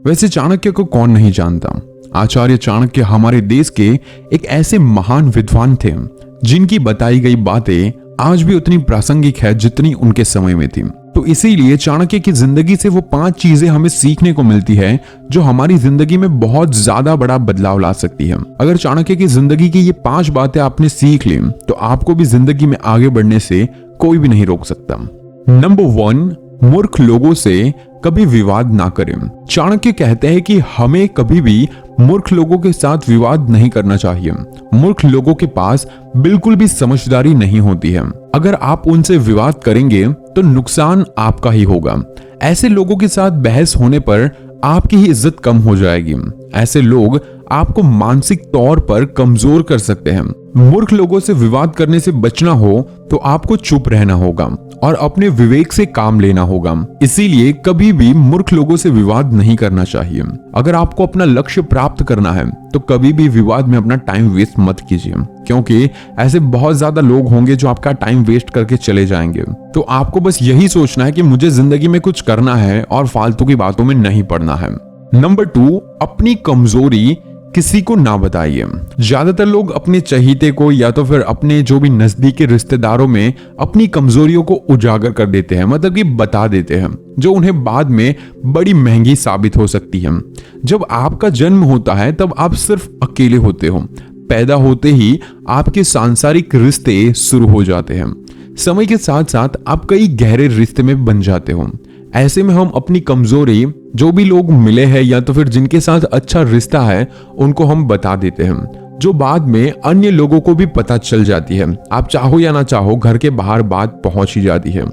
वैसे चाणक्य को कौन नहीं जानता। आचार्य चाणक्य हमारे देश के एक ऐसे महान विद्वान थे जिनकी बताई गई बातें आज भी उतनी प्रासंगिक है जितनी उनके समय में थी। तो इसीलिए चाणक्य की जिंदगी से वो 5 चीजें हमें सीखने को मिलती है जो हमारी जिंदगी में बहुत ज्यादा बड़ा बदलाव ला सकती है। अगर चाणक्य की जिंदगी की ये 5 बातें आपने सीख ली तो आपको भी जिंदगी में आगे बढ़ने से कोई भी नहीं रोक सकता। नंबर 1, मूर्ख लोगों से कभी विवाद ना करें। चाणक्य कहते हैं कि हमें कभी भी मूर्ख लोगों के साथ विवाद नहीं करना चाहिए। मूर्ख लोगों के पास बिल्कुल भी समझदारी नहीं होती है। अगर आप उनसे विवाद करेंगे तो नुकसान आपका ही होगा। ऐसे लोगों के साथ बहस होने पर आपकी ही इज्जत कम हो जाएगी। ऐसे लोग आपको मानसिक तौर पर कमजोर कर सकते हैं। मूर्ख लोगों से विवाद करने से बचना हो तो आपको चुप रहना होगा और अपने विवेक से काम लेना होगा। इसीलिए कभी भी मूर्ख लोगों से विवाद नहीं करना चाहिए। अगर आपको अपना लक्ष्य प्राप्त करना है तो कभी भी विवाद में अपना टाइम वेस्ट मत कीजिए, क्योंकि ऐसे बहुत ज्यादा लोग होंगे जो आपका टाइम वेस्ट करके चले जाएंगे। तो आपको बस यही सोचना है कि मुझे जिंदगी में कुछ करना है और फालतू की बातों में नहीं पड़ना है। नंबर 2, अपनी कमजोरी किसी को ना बताइए। ज्यादातर लोग अपने चहीते को या तो फिर अपने जो भी नजदीकी रिश्तेदारों में अपनी कमजोरियों को उजागर कर देते हैं, मतलब कि बता देते हैं, जो उन्हें बाद में बड़ी महंगी साबित हो सकती है। जब आपका जन्म होता है तब आप सिर्फ अकेले होते हो। पैदा होते ही आपके सांसारिक रिश्ते शुरू हो जाते हैं। समय के साथ साथ आप कई गहरे रिश्ते में बन जाते हो। ऐसे में हम अपनी कमजोरी जो भी लोग मिले हैं या तो फिर जिनके साथ अच्छा रिश्ता है उनको हम बता देते हैं, जो बाद में अन्य लोगों को भी पता चल जाती है। आप चाहो या ना चाहो घर के बाहर बात पहुंच ही जाती है,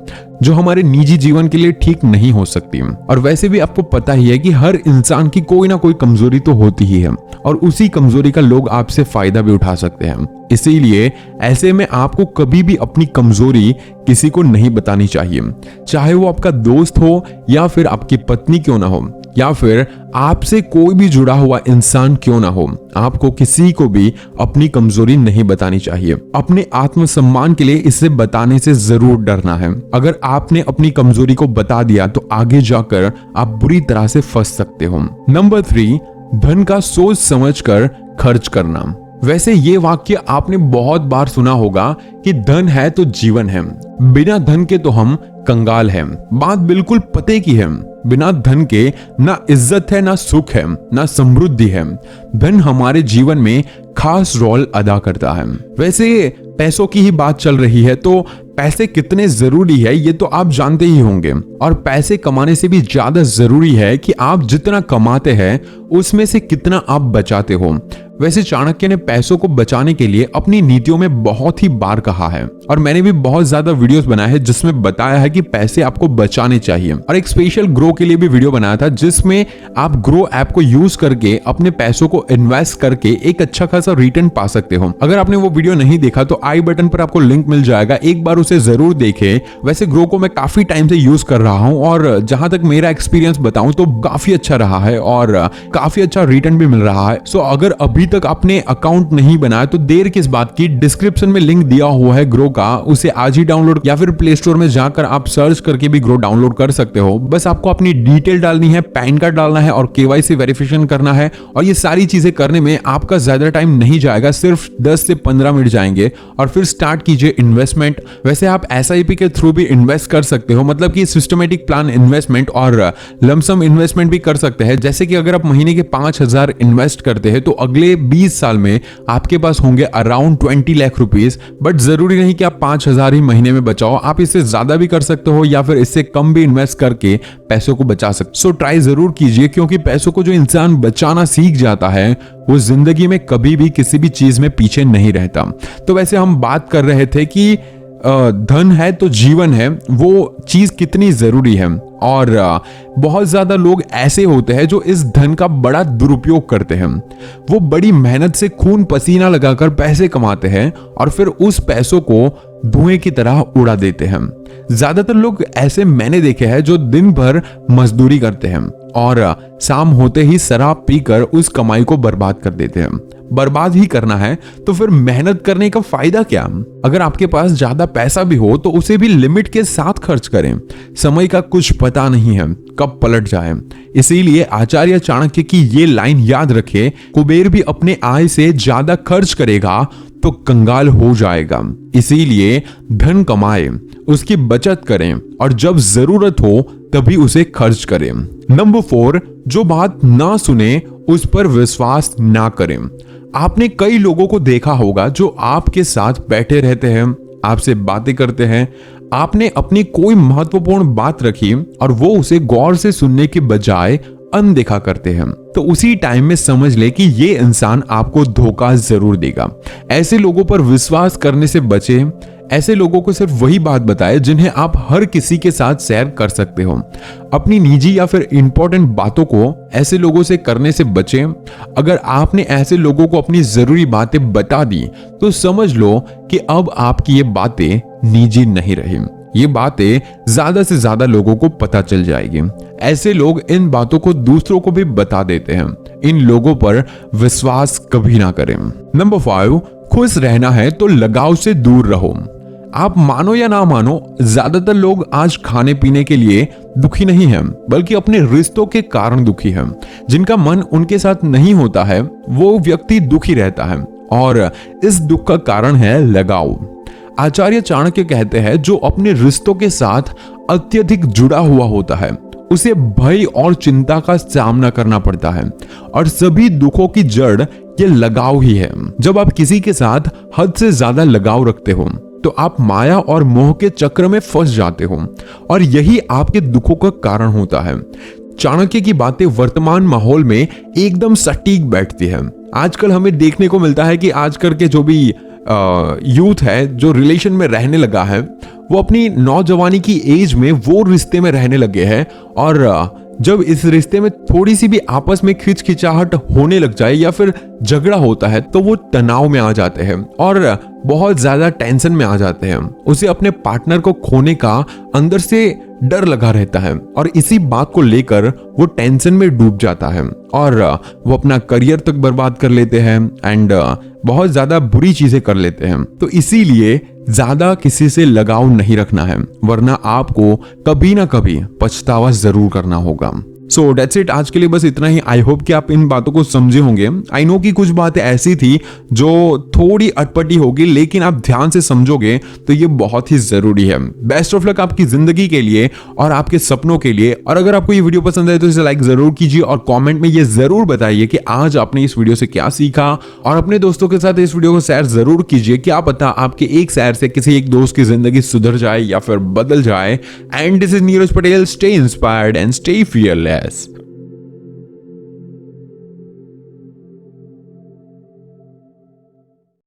जो हमारे निजी जीवन के लिए ठीक नहीं हो सकती। और वैसे भी आपको पता ही है कि हर इंसान की कोई ना कोई कमजोरी तो होती ही है और उसी कमजोरी का लोग आपसे फायदा भी उठा सकते हैं। इसीलिए ऐसे में आपको कभी भी अपनी कमजोरी किसी को नहीं बतानी चाहिए, चाहे वो आपका दोस्त हो या फिर आपकी पत्नी क्यों ना हो या फिर आपसे कोई भी जुड़ा हुआ इंसान क्यों ना हो। आपको किसी को भी अपनी कमजोरी नहीं बतानी चाहिए। अपने आत्मसम्मान के लिए इसे बताने से जरूर डरना है। अगर आपने अपनी कमजोरी को बता दिया तो आगे जाकर आप बुरी तरह से फंस सकते हो। नंबर 3, धन का सोच समझकर खर्च करना। वैसे ये वाक्य आपने बहुत बार सुना होगा कि धन है तो जीवन है, बिना धन के तो हम कंगाल हैं। बात बिल्कुल पते की है। बिना धन के ना इज्जत है, ना सुख है, ना समृद्धि है। धन हमारे जीवन में खास रोल अदा करता है। वैसे पैसों की ही बात चल रही है तो पैसे कितने जरूरी है ये तो आप जानते ही होंगे। और पैसे कमाने से भी ज्यादा जरूरी है कि आप जितना कमाते हैं उसमें से कितना आप बचाते हो। वैसे चाणक्य ने पैसों को बचाने के लिए अपनी नीतियों में बहुत ही बार कहा है और मैंने भी बहुत ज्यादा वीडियोस बनाए हैं जिसमें बताया है कि पैसे आपको बचाने चाहिए। और एक स्पेशल ग्रो के लिए भी वीडियो बनाया था जिसमें आप ग्रो ऐप को यूज करके अपने पैसों को इन्वेस्ट करके एक अच्छा खासा रिटर्न पा सकते हो। अगर आपने वो वीडियो नहीं देखा तो आई बटन पर आपको लिंक मिल जाएगा, एक बार उसे जरूर देखें। वैसे ग्रो को मैं काफी टाइम से यूज कर रहा हूं और जहां तक मेरा एक्सपीरियंस बताऊं तो काफी अच्छा रहा है और काफी अच्छा रिटर्न भी मिल रहा है। सो अगर अभी तक आपने अकाउंट नहीं बनाया तो देर किस बात की, डिस्क्रिप्शन में लिंक दिया हुआ है ग्रो का, उसे आज ही डाउनलोड या फिर प्ले स्टोर में जाकर आप सर्च करके भी ग्रो डाउनलोड कर सकते हो। बस आपको अपनी डिटेल डालनी है, पैन कार्ड डालना है और केवाईसी वेरिफिकेशन करना है और ये सारी चीजें करने में आपका ज्यादा टाइम नहीं जाएगा, सिर्फ 10 से 15 मिनट जाएंगे और फिर स्टार्ट कीजिए इन्वेस्टमेंट। वैसे आप SIP के थ्रू भी इन्वेस्ट कर सकते हो, मतलब कि सिस्टमेटिक प्लान इन्वेस्टमेंट और लमसम इन्वेस्टमेंट भी कर सकते हैं। जैसे कि अगर आप महीने के 5,000 इन्वेस्ट करते हैं तो अगले 20 साल में आपके पास होंगे अराउंड 20 लाख रुपीस। बट जरूरी नहीं कि आप 5,000 ही महीने में बचाओ, आप इससे ज्यादा भी कर सकते हो या फिर इससे कम भी इन्वेस्ट करके पैसों को बचा सकते। सो ट्राई जरूर कीजिए, क्योंकि पैसों को जो इंसान बचाना सीख जाता है वो जिंदगी में कभी भी किसी भी चीज में पीछे नहीं रहता। तो वैसे हम बात कर रहे थे कि धन है तो जीवन है, वो चीज कितनी जरूरी है। और बहुत ज्यादा लोग ऐसे होते हैं जो इस धन का बड़ा दुरुपयोग करते हैं। वो बड़ी मेहनत से खून पसीना लगाकर पैसे कमाते हैं और फिर उस पैसों को धुएं की तरह उड़ा देते हैं। ज्यादातर लोग ऐसे मैंने देखे हैं जो दिन भर मजदूरी करते हैं, और शाम होते ही शराब पीकर उस कमाई को बर्बाद कर देते हैं। बर्बाद ही करना है तो फिर मेहनत करने का फायदा क्या? अगर आपके पास ज्यादा पैसा भी हो तो उसे भी लिमिट के साथ खर्च करें। समय का कुछ पता नहीं है कब पलट जाए। इसीलिए आचार्य चाणक्य की ये लाइन याद रखें, कुबेर भी अपने आय से ज्यादा खर्च करेगा तो कंगाल हो जाएगा। इसीलिए धन कमाएं, उसकी बचत करें और जब जरूरत हो तभी उसे खर्च करें। नंबर 4, जो बात ना सुने उस पर विश्वास ना करें। आपने कई लोगों को देखा होगा जो आपके साथ बैठे रहते हैं, आपसे बातें करते हैं, आपने अपनी कोई महत्वपूर्ण बात रखी और वो उसे गौर से सुनने के बजाय अनदेखा करते हैं। तो उसी टाइम में समझ ले कि ये इंसान आपको धोखा जरूर देगा। ऐसे लोगों पर विश्वास करने से बचे। ऐसे लोगों को सिर्फ वही बात बताएं जिन्हें आप हर किसी के साथ शेयर कर सकते हो। अपनी निजी या फिर इंपॉर्टेंट बातों को ऐसे लोगों से करने से बचें। अगर आपने ऐसे लोगों को अपनी जरूरी बातें बता दी तो समझ लो कि अब आपकी ये बातें निजी नहीं रही। ये बातें ज्यादा से ज्यादा लोगों को पता चल जाएगी। ऐसे लोग इन बातों को दूसरों को भी बता देते हैं। इन लोगों पर विश्वास कभी ना करें। नंबर 5, खुश रहना है तो लगाव से दूर रहो। आप मानो या ना मानो, ज्यादातर लोग आज खाने पीने के लिए दुखी नहीं हैं, बल्कि अपने रिश्तों के कारण दुखी हैं। जिनका मन उनके साथ नहीं होता है वो व्यक्ति दुखी रहता है और इस दुख का कारण है लगाव। आचार्य चाणक्य कहते हैं, जो अपने रिश्तों के साथ अत्यधिक जुड़ा हुआ होता है उसे भय और चिंता का सामना करना पड़ता है और सभी दुखों की जड़ ये लगाव ही है। जब आप किसी के साथ हद से ज्यादा लगाव रखते हो तो आप माया और मोह के चक्र में फंस जाते हो और यही आपके दुखों का कारण होता है। चाणक्य की बातें वर्तमान माहौल में एकदम सटीक बैठती है। आजकल हमें देखने को मिलता है कि आजकल के जो भी यूथ है जो रिलेशन में रहने लगा है वो अपनी नौजवानी की एज में वो रिश्ते में रहने लगे हैं और जब इस रिश्ते में थोड़ी सी भी आपस में खिंचाहट होने लग जाए या फिर झगड़ा होता है तो वो तनाव में आ जाते हैं और बहुत ज्यादा टेंशन में आ जाते हैं। उसे अपने पार्टनर को खोने का अंदर से डर लगा रहता है और इसी बात को लेकर वो टेंशन में डूब जाता है और वो अपना करियर तक बर्बाद कर लेते हैं एंड बहुत ज्यादा बुरी चीजें कर लेते हैं। तो इसीलिए ज्यादा किसी से लगाव नहीं रखना है, वरना आपको कभी ना कभी पछतावा जरूर करना होगा। सो डेट्स इट, आज के लिए बस इतना ही। आई होप कि आप इन बातों को समझे होंगे। आई नो कि कुछ बातें ऐसी थी जो थोड़ी अटपटी होगी, लेकिन आप ध्यान से समझोगे तो ये बहुत ही जरूरी है। बेस्ट ऑफ लक आपकी जिंदगी के लिए और आपके सपनों के लिए। और अगर आपको ये वीडियो पसंद है तो इसे लाइक जरूर कीजिए और कॉमेंट में ये जरूर बताइए कि आज आपने इस वीडियो से क्या सीखा और अपने दोस्तों के साथ इस वीडियो को शेयर जरूर कीजिए। क्या पता आपके एक शेयर से किसी एक दोस्त की जिंदगी सुधर जाए या फिर बदल जाए। And this is Neeraj Patel. Stay inspired and stay fearless.